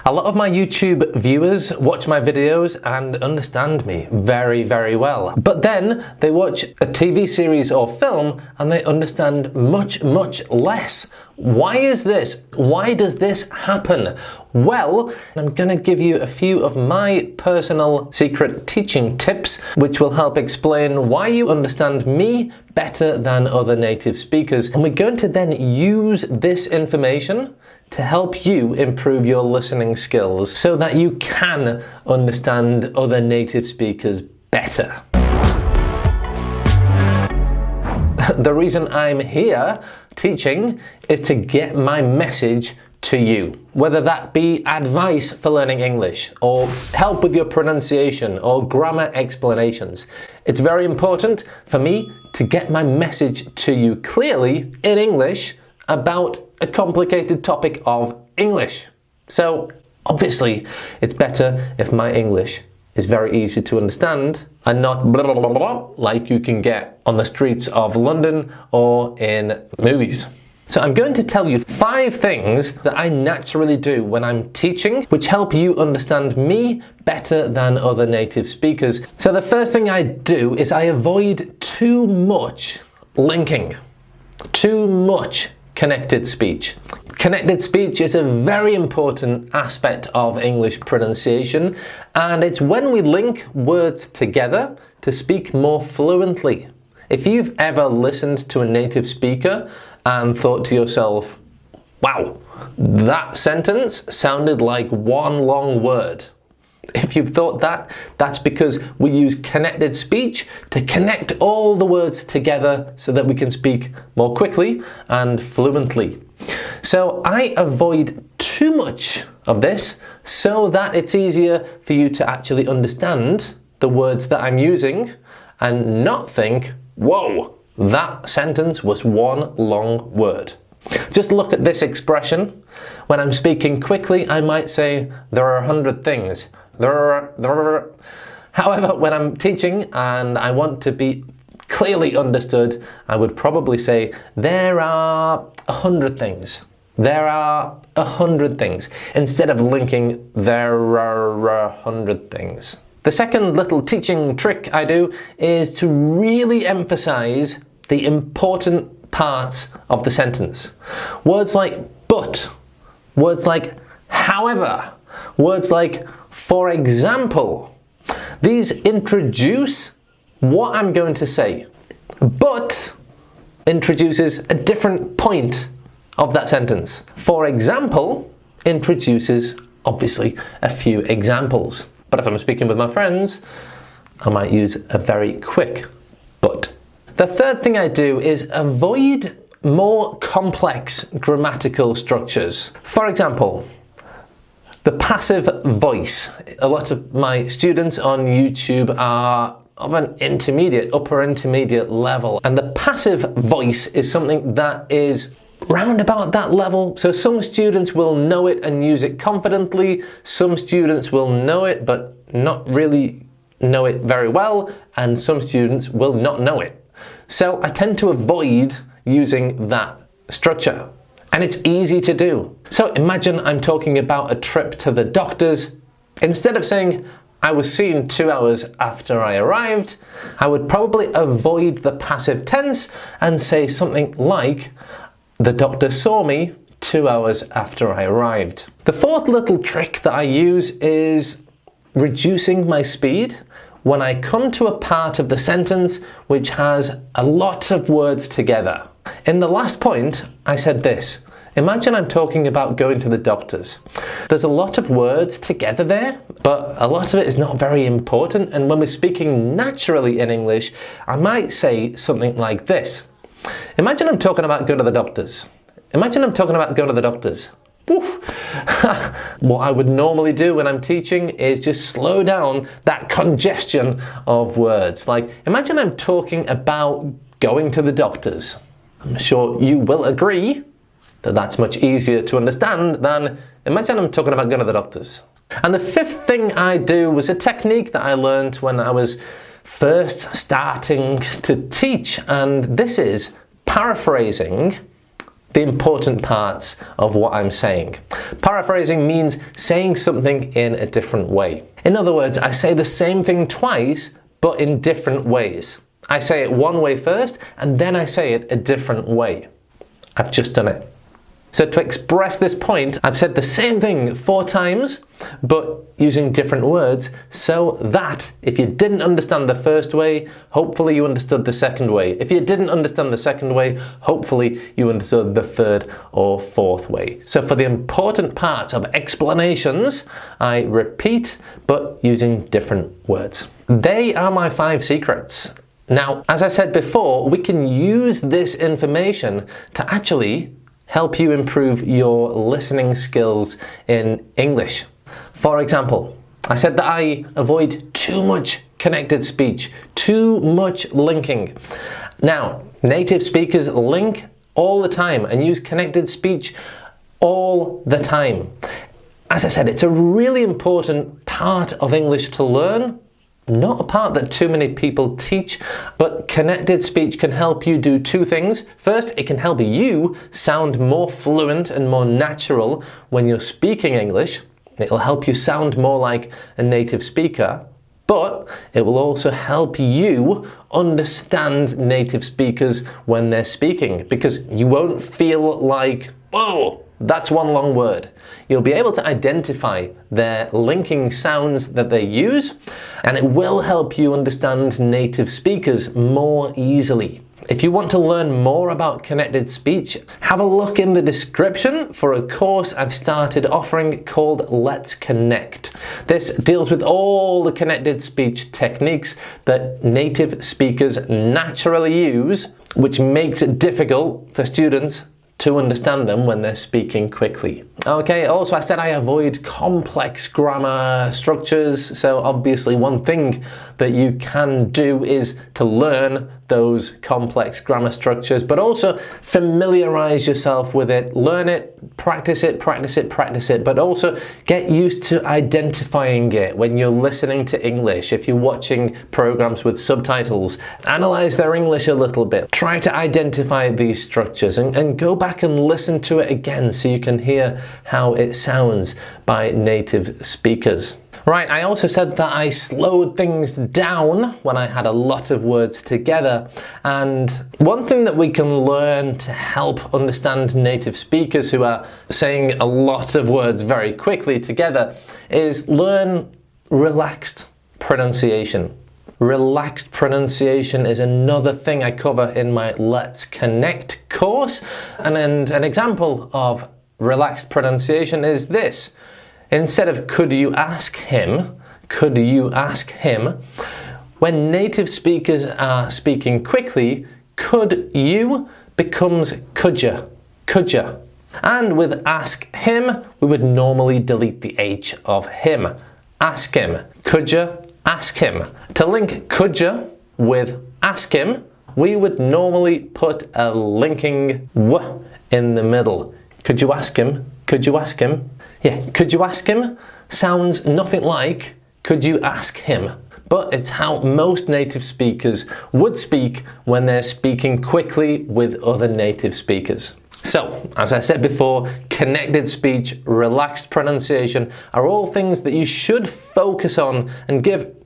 A lot of my YouTube viewers watch my videos and understand me very, very well. But then they watch a TV series or film and they understand much, much less. Why is this? Why does this happen? Well, I'm going to give you a few of my personal secret teaching tips, which will help explain why you understand me better than other native speakers. And we're going to then use this information to help you improve your listening skills so that you can understand other native speakers better. The reason I'm here teaching is to get my message to you, whether that be advice for learning English or help with your pronunciation or grammar explanations. It's very important for me to get my message to you clearly in English about a complicated topic of English. So obviously it's better if my English is very easy to understand and not blah, blah, blah, blah, like you can get on the streets of London or in movies. So I'm going to tell you 5 things that I naturally do when I'm teaching, which help you understand me better than other native speakers. So the first thing I do is I avoid too much linking, too much connected speech. Connected speech is a very important aspect of English pronunciation, and it's when we link words together to speak more fluently. If you've ever listened to a native speaker and thought to yourself, wow, that sentence sounded like one long word. If you've thought that, that's because we use connected speech to connect all the words together so that we can speak more quickly and fluently. So I avoid too much of this so that it's easier for you to actually understand the words that I'm using and not think, whoa, that sentence was one long word. Just look at this expression. When I'm speaking quickly, I might say, there are 100 things. However, when I'm teaching and I want to be clearly understood, I would probably say, there are 100 things. There are 100 things, instead of linking there are 100 things. The second little teaching trick I do is to really emphasize the important parts of the sentence. Words like but, words like however, words like for example. These introduce what I'm going to say, but introduces a different point of that sentence. For example introduces, obviously, a few examples. But if I'm speaking with my friends, I might use a very quick but. The third thing I do is avoid more complex grammatical structures. For example, the passive voice. A lot of my students on YouTube are of an intermediate, upper intermediate level, and the passive voice is something that is round about that level. So some students will know it and use it confidently, some students will know it but not really know it very well, and some students will not know it. So I tend to avoid using that structure, and it's easy to do. So imagine I'm talking about a trip to the doctors. Instead of saying I was seen 2 hours after I arrived, I would probably avoid the passive tense and say something like, the doctor saw me 2 hours after I arrived. The fourth little trick that I use is reducing my speed when I come to a part of the sentence which has a lot of words together. In the last point, I said this. Imagine I'm talking about going to the doctors. There's a lot of words together there, but a lot of it is not very important, and when we're speaking naturally in English, I might say something like this. Imagine I'm talking about going to the doctors. Imagine I'm talking about going to the doctors. Woof. What I would normally do when I'm teaching is just slow down that congestion of words. Like, imagine I'm talking about going to the doctors. I'm sure you will agree that that's much easier to understand than imagine I'm talking about going to the doctors. And the fifth thing I do was a technique that I learned when I was first starting to teach, and this is paraphrasing the important parts of what I'm saying. Paraphrasing means saying something in a different way. In other words, I say the same thing twice, but in different ways. I say it one way first, and then I say it a different way. I've just done it. So to express this point, I've said the same thing 4 times, but using different words, so that if you didn't understand the first way, hopefully you understood the second way. If you didn't understand the second way, hopefully you understood the third or fourth way. So for the important parts of explanations, I repeat, but using different words. They are my 5 secrets. Now, as I said before, we can use this information to actually help you improve your listening skills in English. For example, I said that I avoid too much connected speech, too much linking. Now, native speakers link all the time and use connected speech all the time. As I said, it's a really important part of English to learn. Not a part that too many people teach, but connected speech can help you do 2 things. First, it can help you sound more fluent and more natural when you're speaking English. It'll help you sound more like a native speaker, but it will also help you understand native speakers when they're speaking, because you won't feel like, whoa, that's one long word. You'll be able to identify their linking sounds that they use, and it will help you understand native speakers more easily. If you want to learn more about connected speech, have a look in the description for a course I've started offering called Let's Connect. This deals with all the connected speech techniques that native speakers naturally use, which makes it difficult for students to understand them when they're speaking quickly. Okay, also I said I avoid complex grammar structures, so obviously one thing that you can do is to learn those complex grammar structures, but also familiarize yourself with it, learn it, practice it, but also get used to identifying it when you're listening to English. If you're watching programs with subtitles, analyze their English a little bit. Try to identify these structures and go back and listen to it again so you can hear how it sounds by native speakers. Right, I also said that I slowed things down when I had a lot of words together, and one thing that we can learn to help understand native speakers who are saying a lot of words very quickly together is learn relaxed pronunciation. Relaxed pronunciation is another thing I cover in my Let's Connect course, and an example of relaxed pronunciation is this. Instead of could you ask him, when native speakers are speaking quickly, could you becomes could ya. And with ask him, we would normally delete the H of him. Ask him, could ya, ask him. To link could ya with ask him, we would normally put a linking w in the middle. Could you ask him? Could you ask him? Yeah, could you ask him sounds nothing like could you ask him, but it's how most native speakers would speak when they're speaking quickly with other native speakers. So, as I said before, connected speech, relaxed pronunciation are all things that you should focus on and give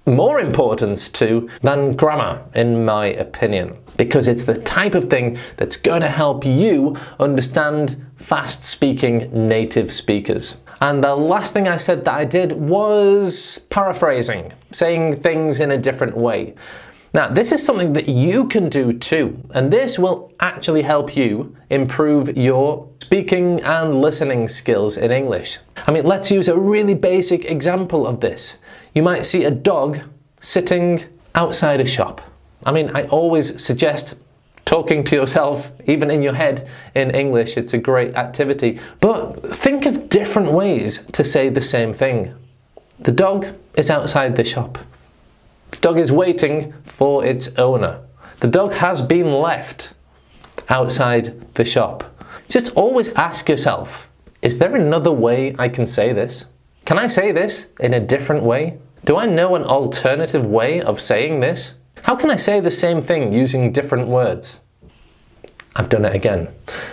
more importance to than grammar, in my opinion, because it's the type of thing that's going to help you understand fast-speaking native speakers. And the last thing I said that I did was paraphrasing, saying things in a different way. Now, this is something that you can do too, and this will actually help you improve your speaking and listening skills in English. I mean, let's use a really basic example of this. You might see a dog sitting outside a shop. I mean, I always suggest talking to yourself, even in your head, in English. It's a great activity. But think of different ways to say the same thing. The dog is outside the shop. The dog is waiting for its owner. The dog has been left outside the shop. Just always ask yourself, is there another way I can say this? Can I say this in a different way? Do I know an alternative way of saying this? How can I say the same thing using different words? I've done it again.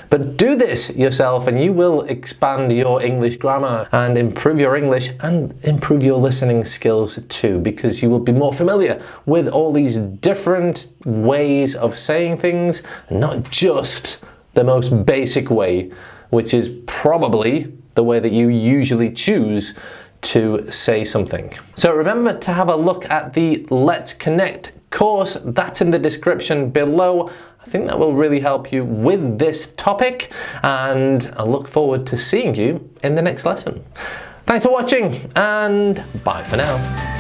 But do this yourself and you will expand your English grammar and improve your English and improve your listening skills too, because you will be more familiar with all these different ways of saying things, not just the most basic way, which is probably the way that you usually choose to say something. So remember to have a look at the Let's Connect course. That's in the description below. I think that will really help you with this topic, and I look forward to seeing you in the next lesson. Thanks for watching, and bye for now.